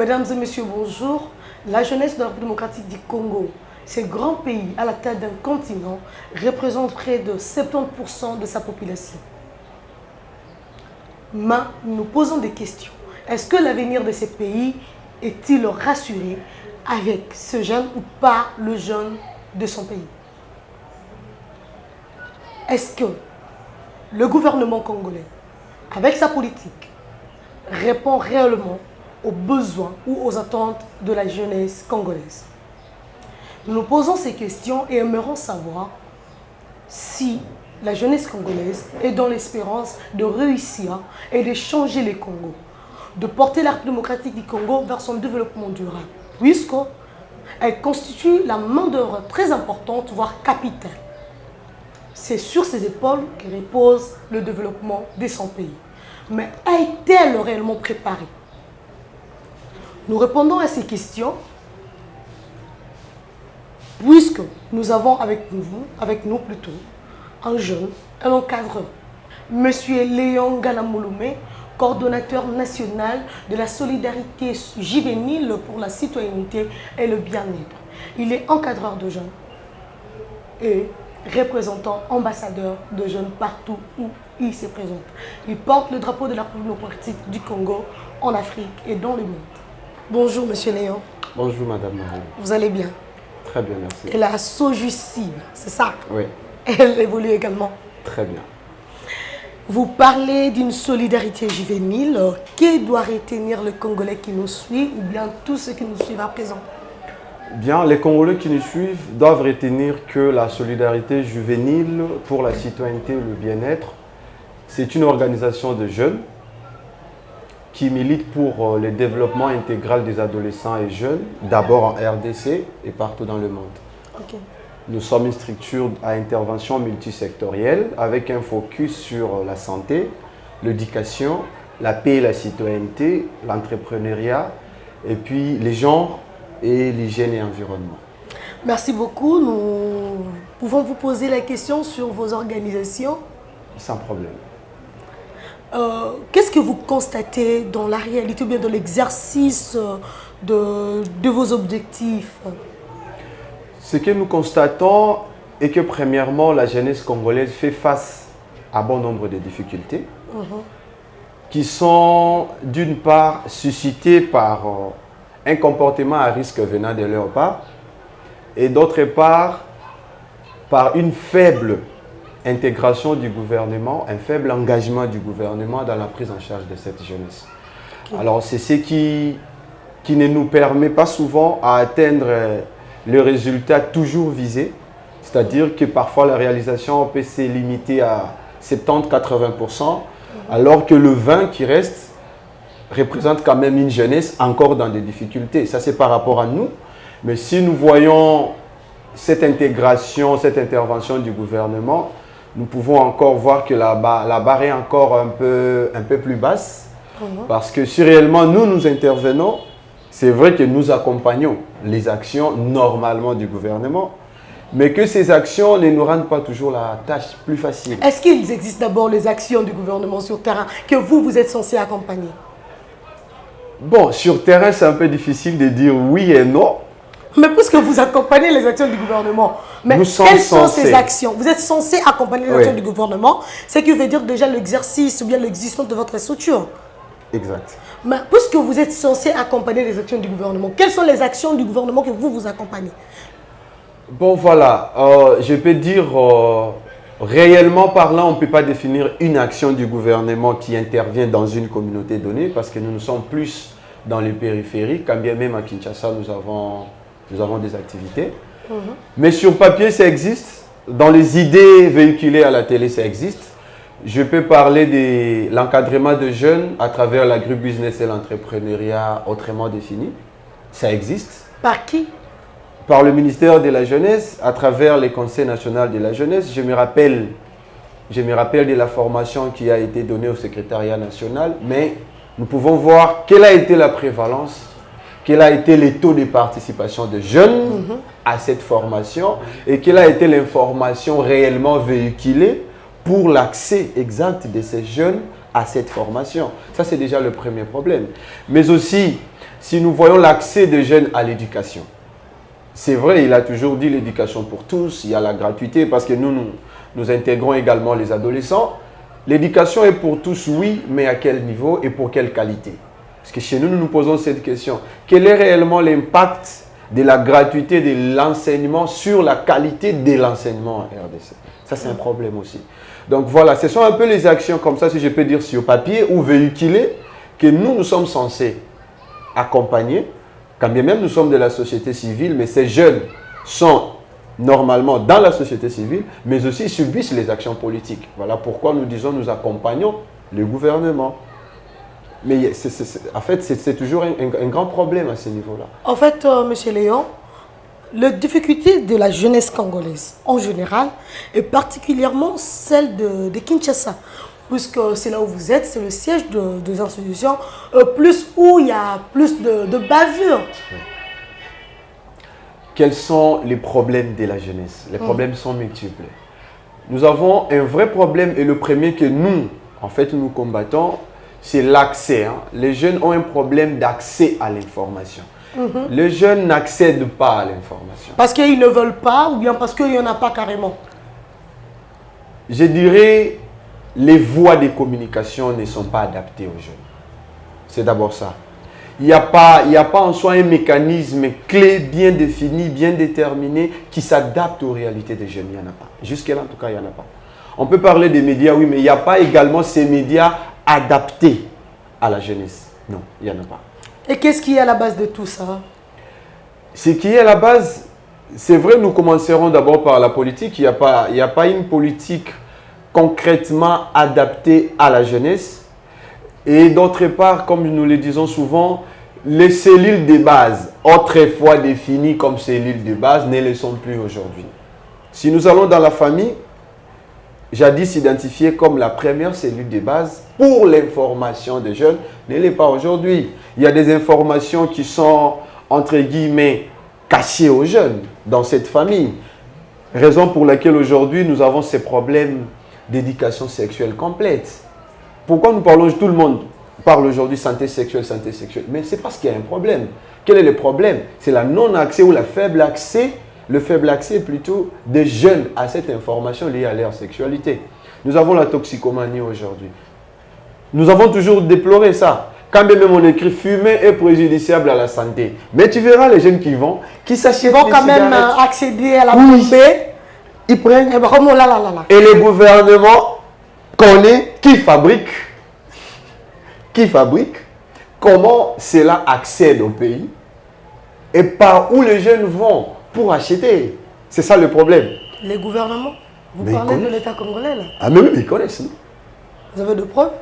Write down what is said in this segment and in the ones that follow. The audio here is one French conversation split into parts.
Mesdames et messieurs, bonjour. La jeunesse de la République démocratique du Congo, ce grand pays à la tête d'un continent, représente près de 70% de sa population. Mais nous posons des questions. Est-ce que l'avenir de ces pays est-il rassuré avec ce jeune ou pas le jeune de son pays? Est-ce que le gouvernement congolais, avec sa politique, répond réellement aux besoins ou aux attentes de la jeunesse congolaise? Nous nous posons ces questions et aimerions savoir si la jeunesse congolaise est dans l'espérance de réussir et de changer le Congo, de porter la République démocratique du Congo vers son développement durable, puisqu'elle constitue la main-d'œuvre très importante, voire capitale. C'est sur ses épaules que repose le développement de son pays. Mais est-elle réellement préparée? Nous répondons à ces questions puisque nous avons avec nous plutôt, un jeune, un encadreur, M. Léon Galamouloumé, coordonnateur national de la solidarité juvénile pour la citoyenneté et le bien-être. Il est encadreur de jeunes et représentant ambassadeur de jeunes partout où il se présente. Il porte le drapeau de la République démocratique du Congo en Afrique et dans le monde. Bonjour Monsieur Léon. Bonjour Madame Marie. Vous allez bien? Très bien, merci. Et la Sojuscib, c'est ça? Oui. Elle évolue également. Très bien. Vous parlez d'une solidarité juvénile. Que doit retenir le Congolais qui nous suit ou bien tous ceux qui nous suivent à présent? Bien, les Congolais qui nous suivent doivent retenir que la solidarité juvénile pour la citoyenneté et le bien-être, c'est une organisation de jeunes qui milite pour le développement intégral des adolescents et jeunes, d'abord en RDC et partout dans le monde. Okay. Nous sommes une structure à intervention multisectorielle avec un focus sur la santé, l'éducation, la paix et la citoyenneté, l'entrepreneuriat et puis les genres et l'hygiène et l'environnement. Merci beaucoup. Nous pouvons vous poser la question sur vos organisations? Sans problème. Qu'est-ce que vous constatez dans la réalité ou bien dans l'exercice de vos objectifs? Ce que nous constatons est que premièrement, la jeunesse congolaise fait face à bon nombre de difficultés qui sont d'une part suscitées par un comportement à risque venant de leur part et d'autre part par une faible intégration du gouvernement, un faible engagement du gouvernement dans la prise en charge de cette jeunesse. Okay. Alors c'est ce qui ne nous permet pas souvent à atteindre le résultat toujours visé, c'est-à-dire que parfois la réalisation peut se limiter à 70-80%, alors que le 20% qui reste représente quand même une jeunesse encore dans des difficultés. Ça c'est par rapport à nous, mais si nous voyons cette intégration, cette intervention du gouvernement, nous pouvons encore voir que la barre est encore un peu plus basse, parce que si réellement nous intervenons, c'est vrai que nous accompagnons les actions normalement du gouvernement, mais que ces actions ne nous rendent pas toujours la tâche plus facile. Est-ce qu'il existe d'abord les actions du gouvernement sur terrain que vous êtes censé accompagner? Bon, sur terrain, c'est un peu difficile de dire oui et non. Mais puisque vous accompagnez les actions du gouvernement, mais quelles sont ces actions? Vous êtes censé accompagner les actions du gouvernement, ce qui veut dire déjà l'exercice ou bien l'existence de votre structure. Exact. Mais puisque vous êtes censé accompagner les actions du gouvernement, quelles sont les actions du gouvernement que vous accompagnez? Bon voilà, je peux dire, réellement parlant, on ne peut pas définir une action du gouvernement qui intervient dans une communauté donnée parce que nous sommes plus dans les périphériques, quand bien même à Kinshasa nous avons des activités. Mais sur papier, ça existe. Dans les idées véhiculées à la télé, ça existe. Je peux parler de l'encadrement de jeunes à travers l'agribusiness et l'entrepreneuriat autrement défini. Ça existe. Par qui? Par le ministère de la Jeunesse, à travers les conseils nationaux de la jeunesse. Je me rappelle de la formation qui a été donnée au secrétariat national, mais nous pouvons voir quelle a été la prévalence, quel a été le taux de participation de jeunes à cette formation et quelle a été l'information réellement véhiculée pour l'accès exact de ces jeunes à cette formation. Ça, c'est déjà le premier problème. Mais aussi, si nous voyons l'accès des jeunes à l'éducation. C'est vrai, il a toujours dit l'éducation pour tous, il y a la gratuité parce que nous intégrons également les adolescents. L'éducation est pour tous, oui, mais à quel niveau et pour quelle qualité? Parce que chez nous, nous nous posons cette question. Quel est réellement l'impact de la gratuité de l'enseignement sur la qualité de l'enseignement en RDC? Ça, c'est un problème aussi. Donc voilà, ce sont un peu les actions comme ça, si je peux dire, sur papier ou véhiculées, que nous sommes censés accompagner, quand bien même nous sommes de la société civile, mais ces jeunes sont normalement dans la société civile, mais aussi subissent les actions politiques. Voilà pourquoi nous disons nous accompagnons le gouvernement. Mais en fait, c'est toujours un grand problème à ce niveau-là. En fait, M. Léon, la difficulté de la jeunesse congolaise en général, et particulièrement celle de Kinshasa, puisque c'est là où vous êtes, c'est le siège des institutions, où il y a plus de bavures. Oui. Quels sont les problèmes de la jeunesse? Les problèmes sont multiples. Nous avons un vrai problème et le premier que nous, en fait, nous combattons, c'est l'accès. Les jeunes ont un problème d'accès à l'information. Les jeunes n'accèdent pas à l'information. Parce qu'ils ne veulent pas ou bien parce qu'il n'y en a pas carrément? Je dirais, les voies de communication ne sont pas adaptées aux jeunes. C'est d'abord ça. Il n'y a pas en soi un mécanisme clé, bien défini, bien déterminé, qui s'adapte aux réalités des jeunes. Il n'y en a pas. Jusque-là, en tout cas, il n'y en a pas. On peut parler des médias, oui, mais il n'y a pas également ces médias adaptés à la jeunesse. Non, il n'y en a pas. Et qu'est-ce qui est à la base de tout ça? Ce qui est à la base, c'est vrai, nous commencerons d'abord par la politique. Il n'y a pas une politique concrètement adaptée à la jeunesse. Et d'autre part, comme nous le disons souvent, les cellules de base, autrefois définies comme cellules de base, ne le sont plus aujourd'hui. Si nous allons dans la famille, jadis identifiée comme la première cellule de base pour l'information des jeunes, ne l'est pas aujourd'hui. Il y a des informations qui sont, entre guillemets, cachées aux jeunes dans cette famille. Raison pour laquelle aujourd'hui, nous avons ces problèmes d'éducation sexuelle complète. Pourquoi nous parlons, tout le monde parle aujourd'hui santé sexuelle, mais c'est parce qu'il y a un problème. Quel est le problème? C'est la non-accès ou le faible accès plutôt des jeunes à cette information liée à leur sexualité. Nous avons la toxicomanie aujourd'hui. Nous avons toujours déploré ça. Quand bien même on écrit fumer est préjudiciable à la santé. Mais tu verras les jeunes qui s'achètent des quand même accéder à la poubelle. Ils prennent. Et le gouvernement connaît qui fabrique, comment cela accède au pays et par où les jeunes vont pour acheter. C'est ça le problème. Les gouvernements? Vous parlez de l'État congolais là? Ah mais oui, ils connaissent. Non? Vous avez de preuves?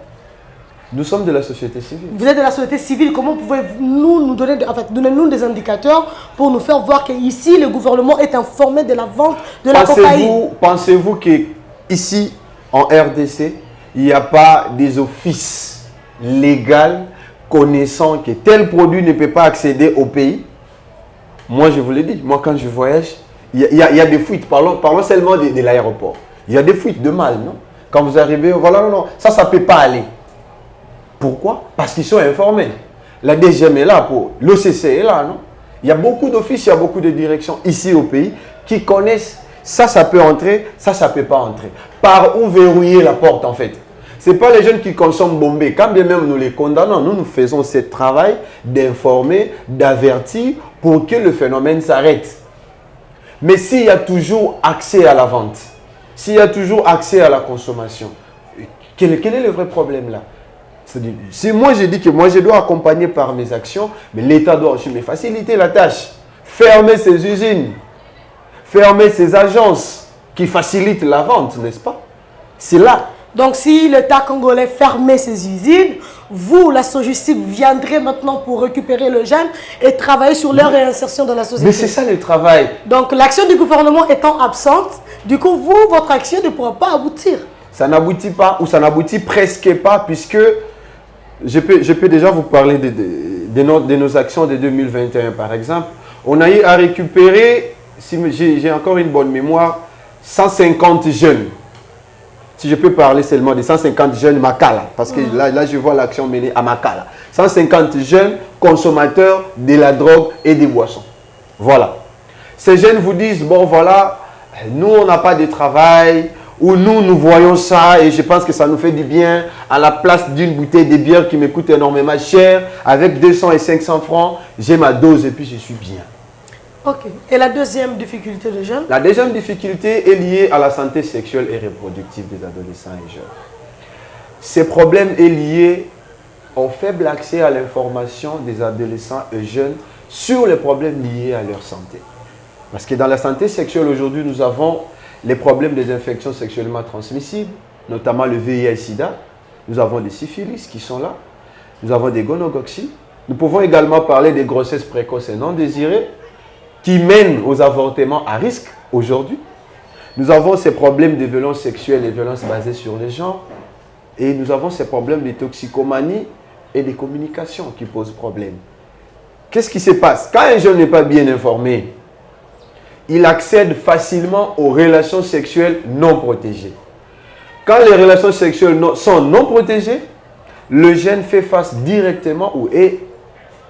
Nous sommes de la société civile. Vous êtes de la société civile. Comment pouvez-vous nous donner, donnez-nous des indicateurs pour nous faire voir qu'ici, le gouvernement est informé de la vente de la cocaïne? Pensez-vous qu'ici, en RDC, il n'y a pas des offices légaux connaissant que tel produit ne peut pas accéder au pays? Moi, je vous l'ai dit. Moi, quand je voyage, il y a des fuites. Parlons seulement de l'aéroport. Il y a des fuites de mal, non? Quand vous arrivez, voilà, non, ça ne peut pas aller. Pourquoi? Parce qu'ils sont informés. La DGM est là pour... L'OCC est là, non? Il y a beaucoup d'offices, il y a beaucoup de directions ici au pays qui connaissent ça peut entrer, ça ne peut pas entrer. Par où verrouiller la porte, en fait? Ce n'est pas les jeunes qui consomment bombé. Quand bien même nous les condamnons, nous faisons ce travail d'informer, d'avertir pour que le phénomène s'arrête. Mais s'il y a toujours accès à la vente, s'il y a toujours accès à la consommation, quel est le vrai problème là? Si moi je dis que moi je dois accompagner par mes actions, mais l'État doit aussi me faciliter la tâche. Fermer ses usines, fermer ses agences qui facilitent la vente, n'est-ce pas? C'est là. Donc si l'État congolais fermait ses usines, vous, la SOGICIB, viendrez maintenant pour récupérer le jeune et travailler sur leur réinsertion dans la société. Mais c'est ça le travail. Donc l'action du gouvernement étant absente, du coup, votre action ne pourra pas aboutir. Ça n'aboutit pas ou ça n'aboutit presque pas puisque je peux déjà vous parler de nos actions de 2021 par exemple. On a eu à récupérer, si j'ai encore une bonne mémoire, 150 jeunes. Si je peux parler seulement de 150 jeunes Makala, parce que là je vois l'action menée à Makala. 150 jeunes consommateurs de la drogue et des boissons. Voilà. Ces jeunes vous disent, bon voilà, nous on n'a pas de travail, ou nous voyons ça et je pense que ça nous fait du bien à la place d'une bouteille de bière qui me coûte énormément cher, avec 200 et 500 francs, j'ai ma dose et puis je suis bien. Ok. Et la deuxième difficulté des jeunes? La deuxième difficulté est liée à la santé sexuelle et reproductive des adolescents et jeunes. Ce problème est lié au faible accès à l'information des adolescents et jeunes sur les problèmes liés à leur santé. Parce que dans la santé sexuelle aujourd'hui, nous avons les problèmes des infections sexuellement transmissibles, notamment le VIH-Sida. Nous avons des syphilis qui sont là. Nous avons des gonocoxies. Nous pouvons également parler des grossesses précoces et non désirées qui mènent aux avortements à risque aujourd'hui. Nous avons ces problèmes de violences sexuelles et violences basées sur les genres. Et nous avons ces problèmes de toxicomanie et de communication qui posent problème. Qu'est-ce qui se passe? Quand un jeune n'est pas bien informé, il accède facilement aux relations sexuelles non protégées. Quand les relations sexuelles sont non protégées, le jeune fait face directement ou est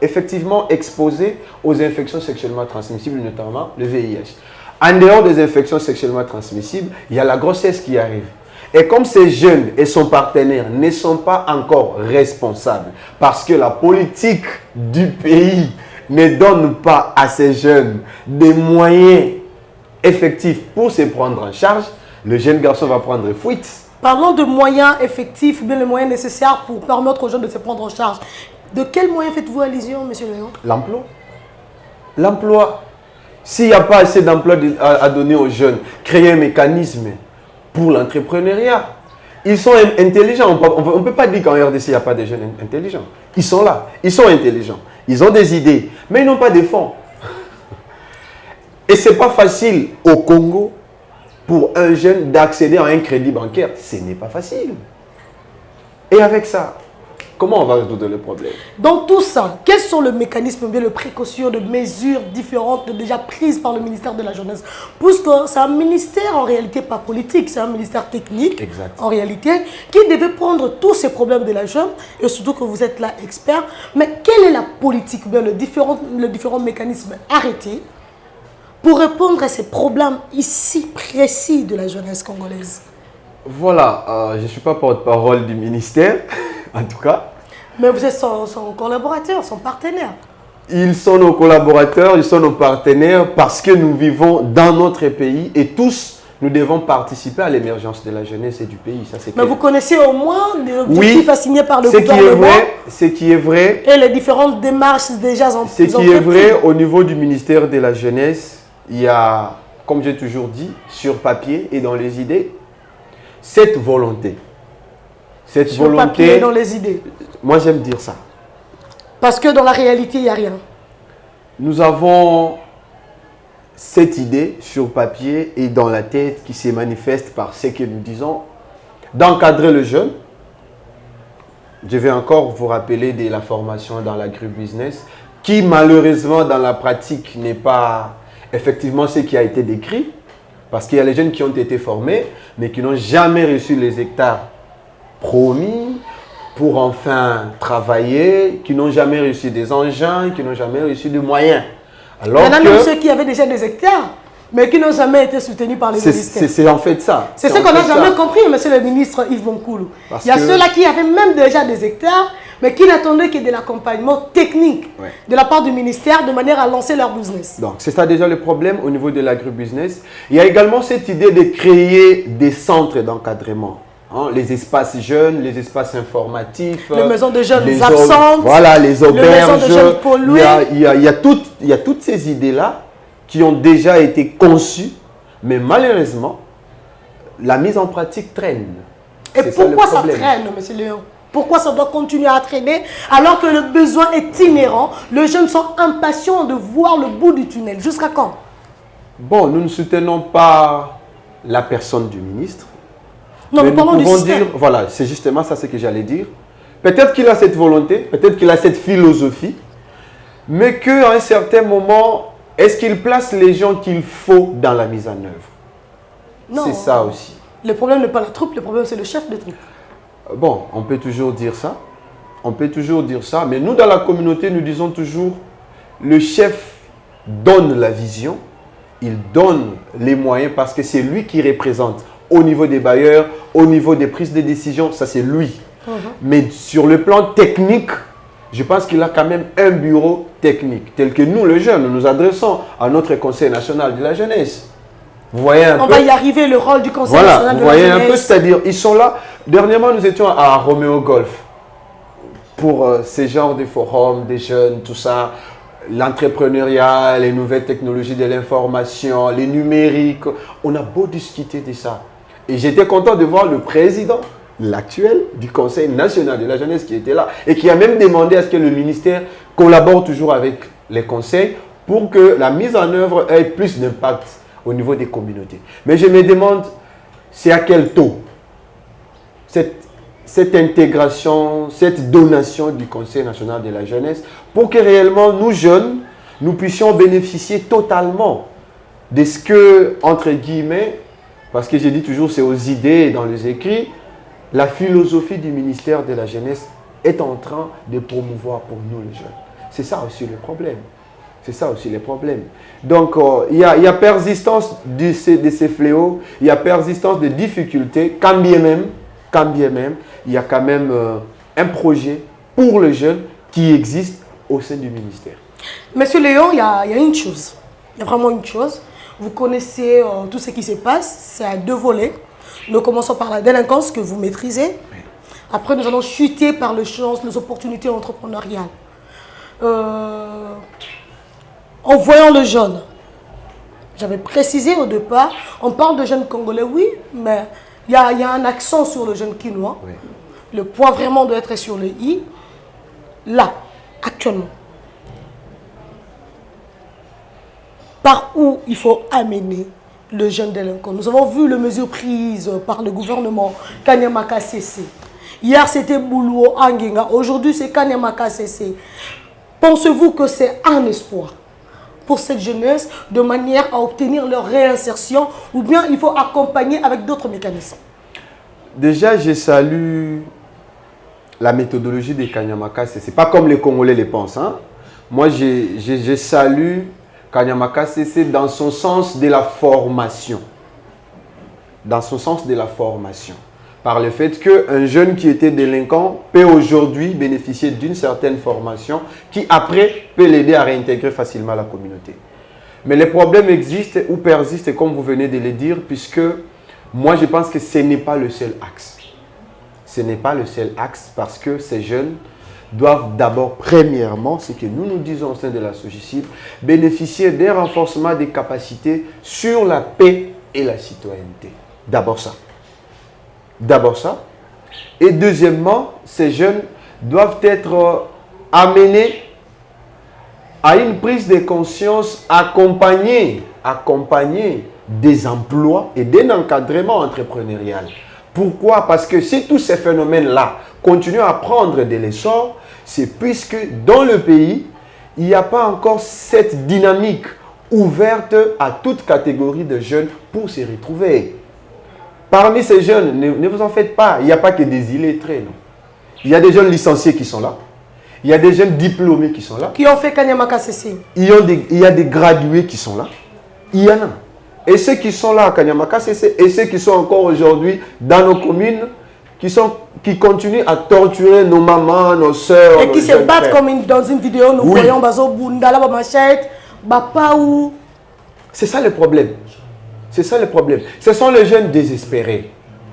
effectivement exposé aux infections sexuellement transmissibles, notamment le VIH. En dehors des infections sexuellement transmissibles, il y a la grossesse qui arrive. Et comme ces jeunes et son partenaire ne sont pas encore responsables, parce que la politique du pays ne donne pas à ces jeunes des moyens effectifs pour se prendre en charge, le jeune garçon va prendre fuite. Parlons de moyens effectifs, ou bien les moyens nécessaires pour permettre aux jeunes de se prendre en charge. De quels moyens faites-vous allusion, M. Léon? L'emploi. L'emploi. S'il n'y a pas assez d'emploi à donner aux jeunes, créer un mécanisme pour l'entrepreneuriat. Ils sont intelligents. On ne peut pas dire qu'en RDC, il n'y a pas de jeunes intelligents. Ils sont là. Ils sont intelligents. Ils ont des idées. Mais ils n'ont pas de fonds. Et ce n'est pas facile au Congo pour un jeune d'accéder à un crédit bancaire. Ce n'est pas facile. Et avec ça, comment on va résoudre le problème? Dans tout ça, quels sont les mécanismes, bien les précautions, de mesures différentes déjà prises par le ministère de la Jeunesse? Puisque c'est un ministère en réalité pas politique, c'est un ministère technique, exact, en réalité, qui devait prendre tous ces problèmes de la jeune, et surtout que vous êtes là expert. Mais quelle est la politique, bien les différents mécanismes arrêtés pour répondre à ces problèmes ici précis de la jeunesse congolaise? Voilà, je ne suis pas porte-parole du ministère, en tout cas. Mais vous êtes son collaborateur, son partenaire. Ils sont nos collaborateurs, ils sont nos partenaires parce que nous vivons dans notre pays et tous, nous devons participer à l'émergence de la jeunesse et du pays. Ça, c'est clair. Mais vous connaissez au moins les objectifs assignés par le gouvernement? Ce qui est vrai. Et les différentes démarches déjà en Ce qui est vrai au niveau du ministère de la Jeunesse, il y a, comme j'ai toujours dit, sur papier et dans les idées, cette volonté. Cette sur volonté, papier et dans les idées. Moi, j'aime dire ça. Parce que dans la réalité, il n'y a rien. Nous avons cette idée sur papier et dans la tête qui se manifeste par ce que nous disons, d'encadrer le jeune. Je vais encore vous rappeler de la formation dans l'agribusiness qui malheureusement dans la pratique n'est pas effectivement ce qui a été décrit. Parce qu'il y a les jeunes qui ont été formés mais qui n'ont jamais reçu les hectares promis pour enfin travailler, qui n'ont jamais reçu des engins, qui n'ont jamais reçu de moyens. Alors il y en a même ceux qui avaient déjà des hectares, mais qui n'ont jamais été soutenus par les ministères. C'est en fait ça. C'est ce qu'on n'a jamais compris, monsieur le ministre Yves Bonkoulou. Il y a ceux-là qui avaient même déjà des hectares, mais qui n'attendaient que de l'accompagnement technique de la part du ministère de manière à lancer leur business. Donc, c'est ça déjà le problème au niveau de l'agribusiness. Il y a également cette idée de créer des centres d'encadrement. Hein, les espaces jeunes, les espaces informatifs. Les maisons de jeunes absentes. Voilà, les auberges. Les maisons de jeunes polluées. Il y a toutes ces idées-là qui ont déjà été conçues, mais malheureusement, la mise en pratique traîne. Et pourquoi ça traîne, monsieur Léon? Pourquoi ça doit continuer à traîner alors que le besoin est inhérent? Les jeunes sont impatients de voir le bout du tunnel. Jusqu'à quand? Bon, nous ne soutenons pas la personne du ministre. Non, mais nous pouvons dire, voilà, c'est justement ça ce que j'allais dire. Peut-être qu'il a cette volonté, peut-être qu'il a cette philosophie, mais qu'à un certain moment, est-ce qu'il place les gens qu'il faut dans la mise en œuvre? C'est ça aussi. Le problème n'est pas la troupe, le problème c'est le chef de troupe. Bon, on peut toujours dire ça. on peut toujours dire ça, mais nous, dans la communauté, nous disons toujours, le chef donne la vision, il donne les moyens parce que c'est lui qui représente au niveau des bailleurs, au niveau des prises de décision, ça c'est lui. Mais sur le plan technique, je pense qu'il a quand même un bureau technique, tel que nous, les jeunes, nous nous adressons à notre Conseil national de la jeunesse. Vous voyez un peu. On va y arriver, le rôle du Conseil voilà, national de vous la voyez jeunesse. un peu, c'est-à-dire, ils sont là. Dernièrement, nous étions à Roméo Golf pour ces genres de forums, des jeunes, tout ça. L'entrepreneuriat, les nouvelles technologies de l'information, les numériques. On a beau discuter de ça. Et j'étais content de voir le président, l'actuel, du Conseil national de la jeunesse qui était là et qui a même demandé à ce que le ministère collabore toujours avec les conseils pour que la mise en œuvre ait plus d'impact au niveau des communautés. Mais je me demande, c'est à quel taux cette intégration, cette donation du Conseil national de la jeunesse pour que réellement nous jeunes, nous puissions bénéficier totalement de ce que, entre guillemets, parce que je dis toujours c'est aux idées et dans les écrits, la philosophie du ministère de la jeunesse est en train de promouvoir pour nous les jeunes. C'est ça aussi le problème. C'est ça aussi les problèmes. Donc, il y a persistance de ces fléaux, il y a persistance de difficultés, quand bien même, il y a quand même un projet pour les jeunes qui existe au sein du ministère. Monsieur Léon, il y a une chose. Il y a vraiment une chose. Vous connaissez tout ce qui se passe. C'est à deux volets. Nous commençons par la délinquance que vous maîtrisez. Oui. Après, nous allons chuter par les chances, les opportunités entrepreneuriales. En voyant le jeune, j'avais précisé au départ, on parle de jeunes Congolais, oui, mais il y a un accent sur le jeune Quinois. Oui. Le point vraiment doit être sur le i. Là, actuellement. Par où il faut amener le jeune délinquant. Nous avons vu les mesures prises par le gouvernement Kanyamaka CC. Hier, c'était Boulou Angenga. Aujourd'hui, c'est Kanyamaka CC. Pensez-vous que c'est un espoir pour cette jeunesse de manière à obtenir leur réinsertion ou bien il faut accompagner avec d'autres mécanismes? Déjà, je salue la méthodologie des Kanyamaka CC. C'est pas comme les Congolais les pensent. Hein? Moi, je salue Kanyamaka CC dans son sens de la formation. Dans son sens de la formation. Par le fait qu'un jeune qui était délinquant peut aujourd'hui bénéficier d'une certaine formation qui après peut l'aider à réintégrer facilement la communauté. Mais les problèmes existent ou persistent comme vous venez de le dire puisque moi je pense que ce n'est pas le seul axe. Ce n'est pas le seul axe parce que ces jeunes doivent d'abord, premièrement, ce que nous disons au sein de la SOGICIB, bénéficier d'un renforcement des capacités sur la paix et la citoyenneté. D'abord ça. D'abord ça. Et deuxièmement, ces jeunes doivent être amenés à une prise de conscience accompagnée des emplois et d'un encadrement entrepreneurial. Pourquoi? Parce que si tous ces phénomènes-là continuent à prendre de l'essor, c'est puisque dans le pays, il n'y a pas encore cette dynamique ouverte à toute catégorie de jeunes pour se retrouver. Parmi ces jeunes, ne vous en faites pas, il n'y a pas que des illettrés. Non. Il y a des jeunes licenciés qui sont là. Il y a des jeunes diplômés qui sont là. Qui ont fait Kanyamaka CC. Il y a des gradués qui sont là. Il y en a. Et ceux qui sont là à Kanyamaka CC et ceux qui sont encore aujourd'hui dans nos communes, qui continuent à torturer nos mamans, nos sœurs. Et qui se battent comme dans une vidéo, nous voyons Bazo Bundala, Machette, Bapaou. C'est ça le problème. C'est ça le problème. Ce sont les jeunes désespérés.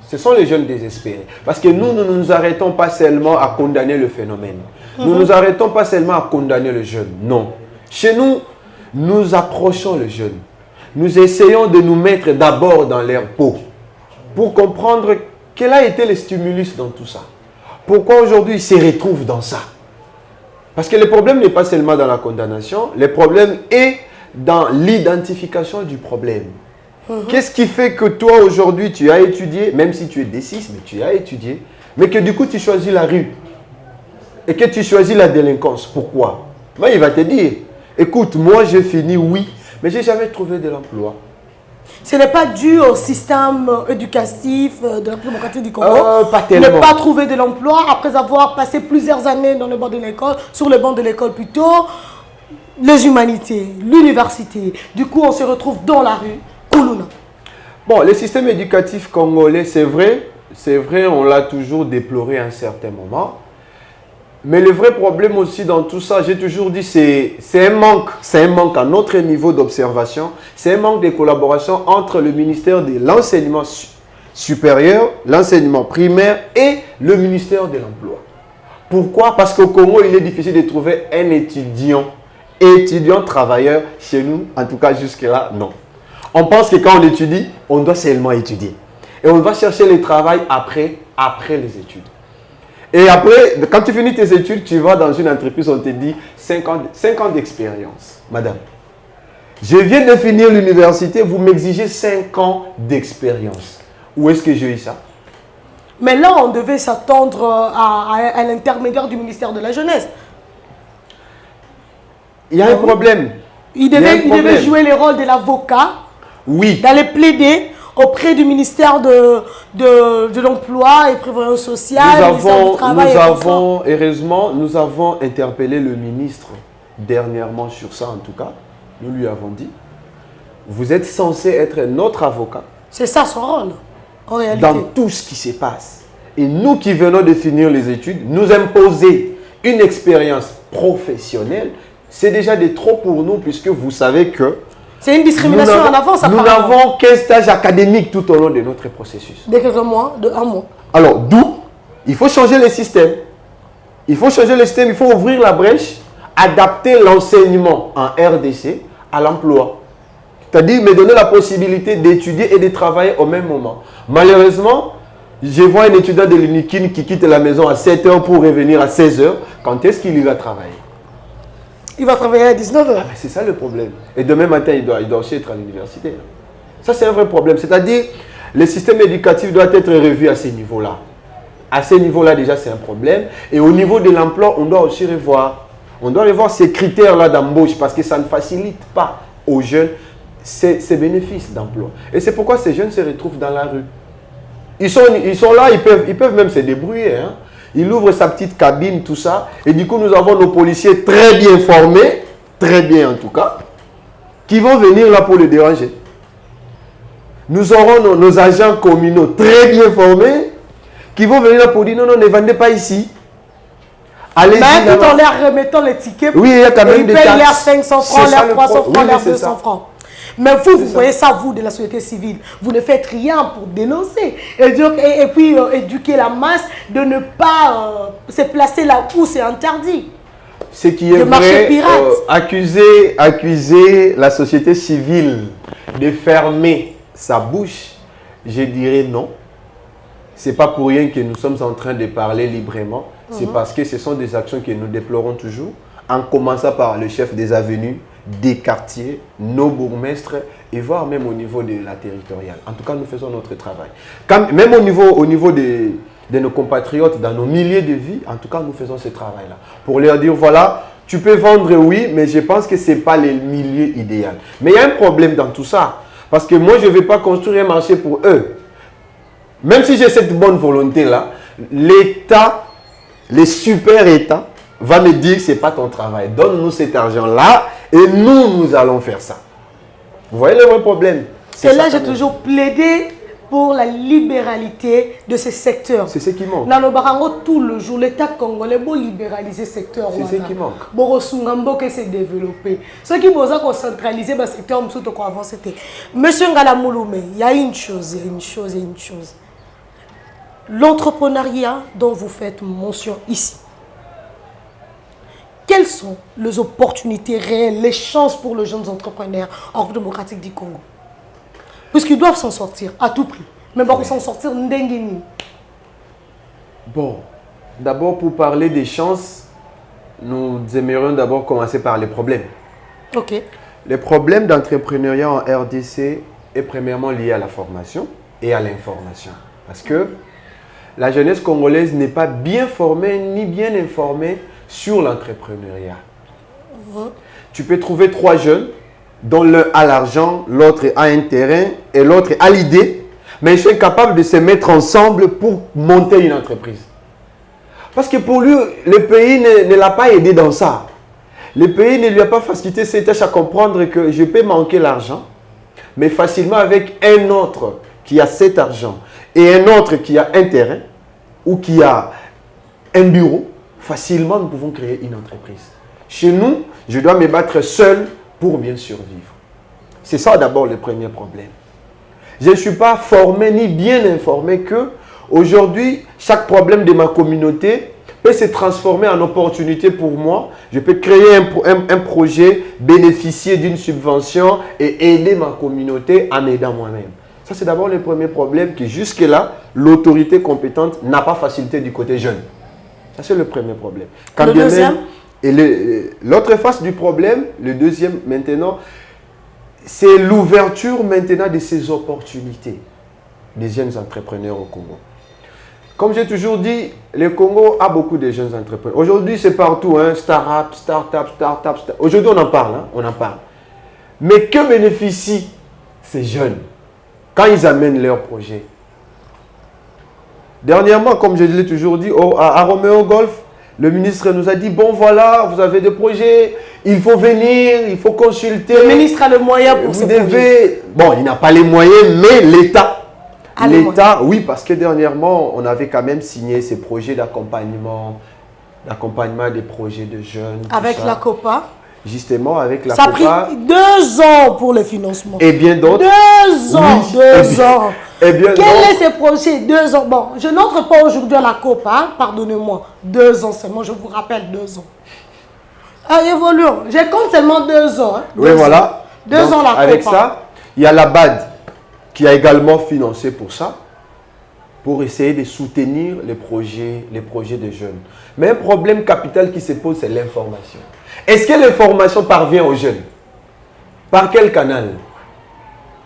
Ce sont les jeunes désespérés. Parce que nous ne nous arrêtons pas seulement à condamner le phénomène. Nous ne nous arrêtons pas seulement à condamner le jeune. Non. Chez nous, nous approchons le jeune. Nous essayons de nous mettre d'abord dans leur peau pour comprendre quel a été le stimulus dans tout ça. Pourquoi aujourd'hui ils se retrouvent dans ça? Parce que le problème n'est pas seulement dans la condamnation, le problème est dans l'identification du problème. Qu'est-ce qui fait que toi aujourd'hui tu as étudié, même si tu es D6, mais tu as étudié, mais que du coup tu choisis la rue et que tu choisis la délinquance? Pourquoi? Moi, il va te dire, écoute, moi j'ai fini, oui, mais j'ai jamais trouvé de l'emploi. Ce n'est pas dû au système éducatif de la démocratie du Congo. Pas tellement. Ne pas trouver de l'emploi après avoir passé plusieurs années dans le banc de l'école, sur le banc de l'école plutôt, les humanités, l'université. Du coup, on se retrouve dans la rue, Koulouna. Bon, le système éducatif congolais, c'est vrai, on l'a toujours déploré à un certain moment. Mais le vrai problème aussi dans tout ça, j'ai toujours dit, c'est un manque à notre niveau d'observation, c'est un manque de collaboration entre le ministère de l'enseignement supérieur, l'enseignement primaire et le ministère de l'emploi. Pourquoi? Parce qu'au Congo, il est difficile de trouver un étudiant travailleur chez nous, en tout cas jusque-là, non. On pense que quand on étudie, on doit seulement étudier. Et on va chercher le travail après les études. Et après, quand tu finis tes études, tu vas dans une entreprise, on te dit 5 ans d'expérience. Madame, je viens de finir l'université, vous m'exigez 5 ans d'expérience. Où est-ce que j'ai eu ça? Mais là, on devait s'attendre à l'intermédiaire du ministère de la Jeunesse. Il y a un problème. Il devait jouer le rôle de l'avocat. Oui. D'aller plaider auprès du ministère de l'Emploi et Prévoyance sociale, heureusement, nous avons interpellé le ministre dernièrement sur ça en tout cas. Nous lui avons dit, vous êtes censé être notre avocat. C'est ça son rôle, en réalité. Dans tout ce qui se passe. Et nous qui venons de finir les études, nous imposer une expérience professionnelle, c'est déjà de trop pour nous puisque vous savez que c'est une discrimination en avance. Nous n'avons qu'un stage académique tout au long de notre processus. De quelques mois, de 1 mois. Alors, d'où il faut changer le système. Il faut ouvrir la brèche, adapter l'enseignement en RDC à l'emploi. C'est-à-dire me donner la possibilité d'étudier et de travailler au même moment. Malheureusement, je vois un étudiant de l'UNIKIN qui quitte la maison à 7 h pour revenir à 16 h. Quand est-ce qu'il ira travailler? Il va travailler à 19 h. C'est ça le problème. Et demain matin, il doit aussi être à l'université. Ça, c'est un vrai problème. C'est-à-dire, le système éducatif doit être revu à ce niveau-là. À ce niveau-là, déjà, c'est un problème. Et au niveau de l'emploi, on doit aussi revoir. On doit revoir ces critères-là d'embauche parce que ça ne facilite pas aux jeunes ces bénéfices d'emploi. Et c'est pourquoi ces jeunes se retrouvent dans la rue. Ils sont là, ils peuvent même se débrouiller. Il ouvre sa petite cabine, tout ça. Et du coup, nous avons nos policiers très bien formés, très bien en tout cas, qui vont venir là pour le déranger. Nous aurons nos agents communaux très bien formés, qui vont venir là pour dire non, ne vendez pas ici. Allez-y. Mais tout en leur remettant les tickets, oui, il y a quand même des taxes. Ils payent leurs 500 francs, leurs 300 francs, leurs 200 francs. Mais vous voyez ça, vous, de la société civile, vous ne faites rien pour dénoncer. Et puis éduquer la masse de ne pas se placer là où c'est interdit. Ce qui est vrai, accuser la société civile de fermer sa bouche, je dirais non. Ce n'est pas pour rien que nous sommes en train de parler librement. C'est parce que ce sont des actions que nous déplorons toujours, en commençant par le chef des avenues, des quartiers, nos bourgmestres et voire même au niveau de la territoriale. En tout cas, nous faisons notre travail. Même au niveau de nos compatriotes, dans nos milieux de vie, en tout cas, nous faisons ce travail-là. Pour leur dire, voilà, tu peux vendre, oui, mais je pense que ce n'est pas le milieu idéal. Mais il y a un problème dans tout ça. Parce que moi, je ne vais pas construire un marché pour eux. Même si j'ai cette bonne volonté-là, l'État, les super États, va me dire que ce n'est pas ton travail. Donne-nous cet argent-là et nous allons faire ça. Vous voyez le vrai problème? Et là, j'ai toujours plaidé pour la libéralité de ce secteur. C'est ce qui manque. Dans le Barango, tout le jour, l'État congolais veut libéraliser ce secteur. C'est ce qui manque. Bon, Sungambo qui s'est développé. Ce qui veut centraliser le secteur, c'était. Monsieur Ngala Mouloumé, il y a une chose. L'entrepreneuriat dont vous faites mention ici. Quelles sont les opportunités réelles, les chances pour les jeunes entrepreneurs en République démocratique du Congo? Puisqu'ils doivent s'en sortir à tout prix. Mais pour s'en sortir, n'dengeni. Bon, d'abord pour parler des chances, nous aimerions d'abord commencer par les problèmes. Ok. Les problèmes d'entrepreneuriat en RDC est premièrement lié à la formation et à l'information. Parce que la jeunesse congolaise n'est pas bien formée ni bien informée sur l'entrepreneuriat. Tu peux trouver 3 jeunes dont l'un a l'argent, l'autre a un terrain et l'autre a l'idée, mais ils sont capables de se mettre ensemble pour monter une entreprise. Parce que pour lui, le pays ne l'a pas aidé dans ça. Le pays ne lui a pas facilité ses tâches à comprendre que je peux manquer l'argent, mais facilement avec un autre qui a cet argent et un autre qui a un terrain ou qui a un bureau, facilement nous pouvons créer une entreprise. Chez nous, je dois me battre seul pour bien survivre. C'est ça d'abord le premier problème. Je ne suis pas formé ni bien informé que aujourd'hui, chaque problème de ma communauté peut se transformer en opportunité pour moi. Je peux créer un projet, bénéficier d'une subvention et aider ma communauté en aidant moi-même. Ça, c'est d'abord le premier problème que jusque-là, l'autorité compétente n'a pas facilité du côté jeune. Ça, c'est le premier problème. Quand le deuxième? Et l'autre face du problème, le deuxième maintenant, c'est l'ouverture maintenant de ces opportunités des jeunes entrepreneurs au Congo. Comme j'ai toujours dit, le Congo a beaucoup de jeunes entrepreneurs. Aujourd'hui, c'est partout, hein, start-up. Aujourd'hui, on en parle, hein, on en parle. Mais que bénéficient ces jeunes quand ils amènent leurs projets? Dernièrement, comme je l'ai toujours dit, à Roméo Golf, le ministre nous a dit, bon voilà, vous avez des projets, il faut venir, il faut consulter. Le ministre a le moyen pour vous devez... Bon, il n'a pas les moyens, mais l'État... L'État, oui, parce que dernièrement, on avait quand même signé ces projets d'accompagnement des projets de jeunes. Avec la COPA. Justement, avec la COPA. Ça a pris 2 ans pour le financement. Et bien d'autres. 2 ans, oui, 2 ans. Et bien Quel est ce projet? 2 ans. Bon, je n'entre pas aujourd'hui à la COPA, pardonnez-moi. 2 ans seulement, je vous rappelle 2 ans. Évoluons. Je compte seulement 2 ans. Hein, oui, voilà. 2 ans la COPA. Avec ça, il y a la BAD qui a également financé pour ça, pour essayer de soutenir les projets de jeunes. Mais un problème capital qui se pose, c'est l'information. Est-ce que l'information parvient aux jeunes? Par quel canal?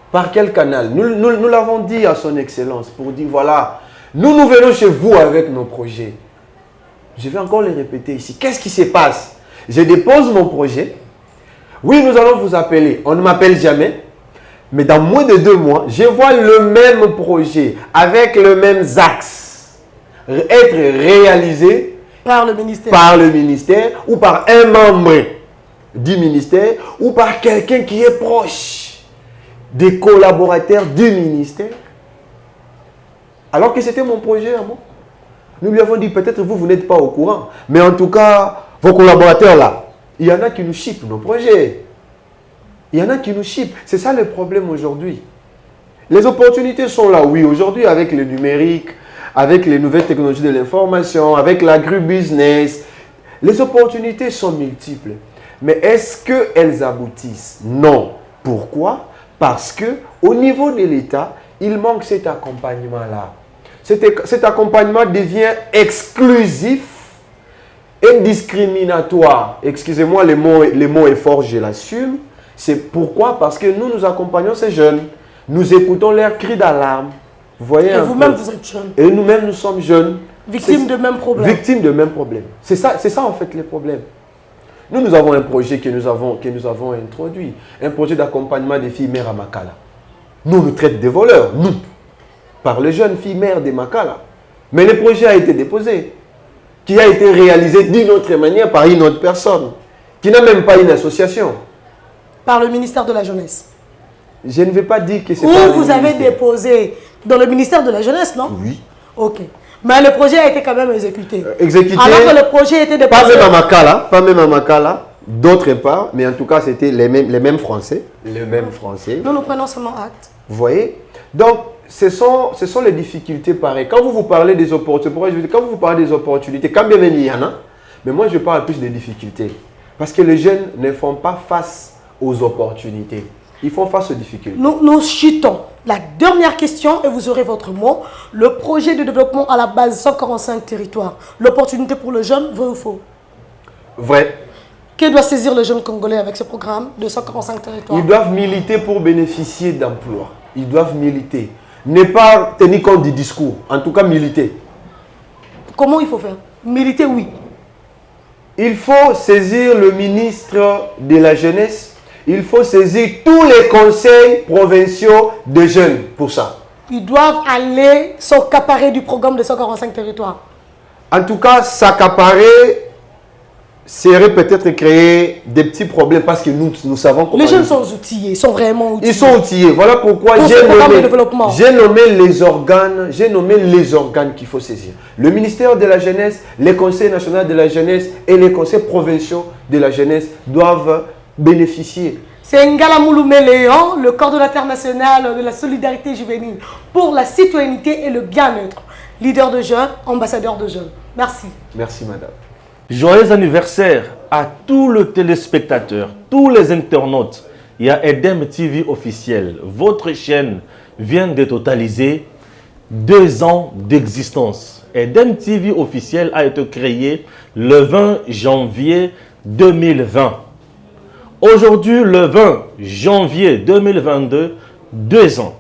Par quel canal? Nous l'avons dit à son Excellence pour dire, voilà, nous venons chez vous avec nos projets. Je vais encore le répéter ici. Qu'est-ce qui se passe? Je dépose mon projet. Oui, nous allons vous appeler. On ne m'appelle jamais. Mais dans moins de 2 mois, je vois le même projet avec le même axe être réalisé par le ministère ou par un membre du ministère ou par quelqu'un qui est proche des collaborateurs du ministère. Alors que c'était mon projet à moi. Nous lui avons dit, peut-être vous n'êtes pas au courant. Mais en tout cas, vos collaborateurs là, il y en a qui nous chippent nos projets. Il y en a qui nous chippent. C'est ça le problème aujourd'hui. Les opportunités sont là, oui. Aujourd'hui, avec le numérique, avec les nouvelles technologies de l'information, avec l'agribusiness, les opportunités sont multiples. Mais est-ce qu'elles aboutissent? Non. Pourquoi? Parce qu'au niveau de l'État, il manque cet accompagnement-là. Cet accompagnement devient exclusif et discriminatoire. Excusez-moi, le mot est fort, je l'assume. C'est pourquoi? Parce que nous accompagnons ces jeunes. Nous écoutons leurs cris d'alarme. Vous voyez? Et vous-même, vous êtes jeune. Et nous-mêmes, nous sommes jeunes. Victimes de mêmes problèmes. Victimes de mêmes problèmes. C'est ça en fait les problèmes. Nous avons un projet que nous avons introduit. Un projet d'accompagnement des filles mères à Makala. Nous traitent de voleurs, nous. Par les jeunes filles mères de Makala. Mais le projet a été déposé. Qui a été réalisé d'une autre manière par une autre personne. Qui n'a même pas une association. Par le ministère de la Jeunesse. Je ne vais pas dire que c'est pas le ministère. Ou vous avez déposé dans le ministère de la Jeunesse, non? Oui. Ok. Mais le projet a été quand même exécuté. Exécuté. Alors que le projet était déposé. Pas même à Makala. D'autre part, mais en tout cas, c'était les mêmes Français. Les mêmes Français. Nous prenons seulement acte. Vous voyez? Donc, ce sont les difficultés pareilles. Quand vous parlez des opportunités, quand vous parlez des opportunités, quand bien même il y en a, mais moi je parle plus des difficultés. Parce que les jeunes ne font pas face aux opportunités. Ils font face aux difficultés. Nous chutons. La dernière question, et vous aurez votre mot. Le projet de développement à la base 145 territoires. L'opportunité pour le jeune, vrai ou faux? Vrai. Que doit saisir le jeune Congolais avec ce programme de 145 territoires? Ils doivent militer pour bénéficier d'emplois. Ils doivent militer. Ne pas tenir compte du discours. En tout cas, militer. Comment il faut faire? Militer, oui. Il faut saisir le ministre de la Jeunesse. il faut saisir tous les conseils provinciaux de jeunes pour ça. Ils doivent aller s'accaparer du programme de 145 territoires. En tout cas, s'accaparer serait peut-être créer des petits problèmes parce que nous savons comment... Les jeunes sont outillés, ils sont vraiment outillés. Ils sont outillés. Voilà pourquoi j'ai nommé les organes qu'il faut saisir. Le ministère de la Jeunesse, les conseils nationaux de la jeunesse et les conseils provinciaux de la jeunesse doivent bénéficier. C'est Ngala Mouloumé Léon, le coordonnateur national de la solidarité juvénile pour la citoyenneté et le bien-être. Leader de jeunes, ambassadeur de jeunes. Merci. Merci, madame. Joyeux anniversaire à tous les téléspectateurs, tous les internautes. Il y a Edem TV officiel. Votre chaîne vient de totaliser 2 ans d'existence. Edem TV officiel a été créé le 20 janvier 2020. Aujourd'hui, le 20 janvier 2022, 2 ans.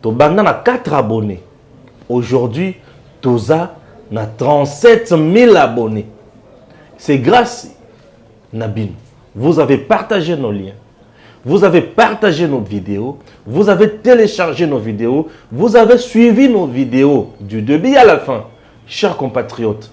Tobanda a 4 abonnés. Aujourd'hui, Toza a 37 000 abonnés. C'est grâce à Nabin. Vous avez partagé nos liens. Vous avez partagé nos vidéos. Vous avez téléchargé nos vidéos. Vous avez suivi nos vidéos du début à la fin. Chers compatriotes,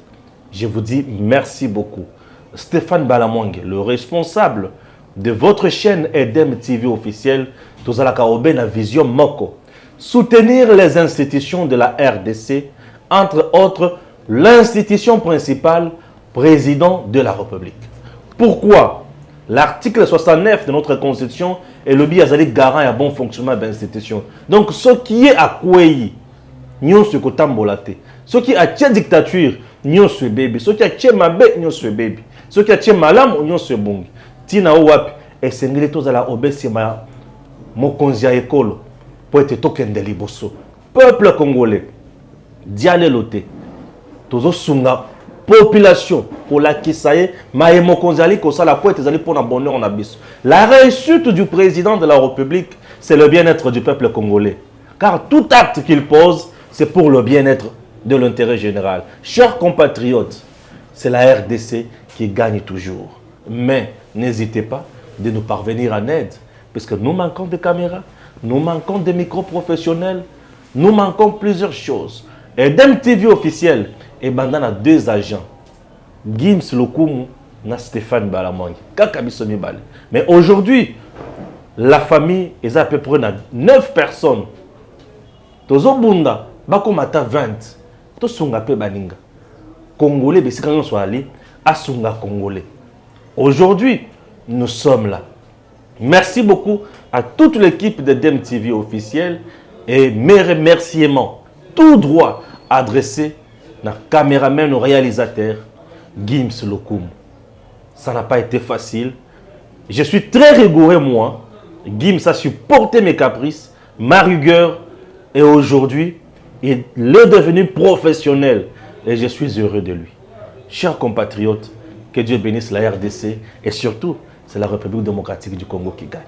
je vous dis merci beaucoup. Stéphane Balamwang, le responsable de votre chaîne Edem TV officielle, Tozalaka Obe na Vision Moko. Soutenir les institutions de la RDC, entre autres l'institution principale, président de la République. Pourquoi? L'article 69 de notre Constitution est le biazali garant et à bon fonctionnement de l'institution. Donc, ce qui est à Kouéi, nous sommes kotambolate. Ce qui est à la dictature, nous sommes bébé. Ce qui est à Mabe, nous sommes bébé. Ce qui est à Malam, nous sommes bon. Tina Ouap, et c'est ngeli tozala obesi ma mokonzia ekolo. Pour être token de liboso. Peuple congolais, diale loté. Tozo sunga population pour la kisaye maemo konzali ko sala pour être pour na bonheur en abysse. La réussite du président de la République, c'est le bien-être du peuple congolais. Car tout acte qu'il pose, c'est pour le bien-être de l'intérêt général. Chers compatriotes, c'est la RDC qui gagne toujours. Mais n'hésitez pas de nous parvenir en aide, parce que nous manquons de caméras, nous manquons de micros professionnels, nous manquons plusieurs choses. Edem TV officiel, et maintenant on a 2 agents. Gims Lokumu et Stéphane Balamwang. Mais aujourd'hui, la famille est à peu près 9 personnes. Tozo Bunda, Bakomata 20. Tosunga pe baninga. Congolais, Bessikanyo Swali, Asunga Congolais. Aujourd'hui, nous sommes là. Merci beaucoup à toute l'équipe de DEM TV officielle et mes remerciements tout droit adressés à caméraman au réalisateur Gims Lokum. Ça n'a pas été facile. Je suis très rigoureux moi. Gims a supporté mes caprices, ma rigueur et aujourd'hui, il est devenu professionnel et je suis heureux de lui. Chers compatriotes, que Dieu bénisse la RDC et surtout, c'est la République démocratique du Congo qui gagne.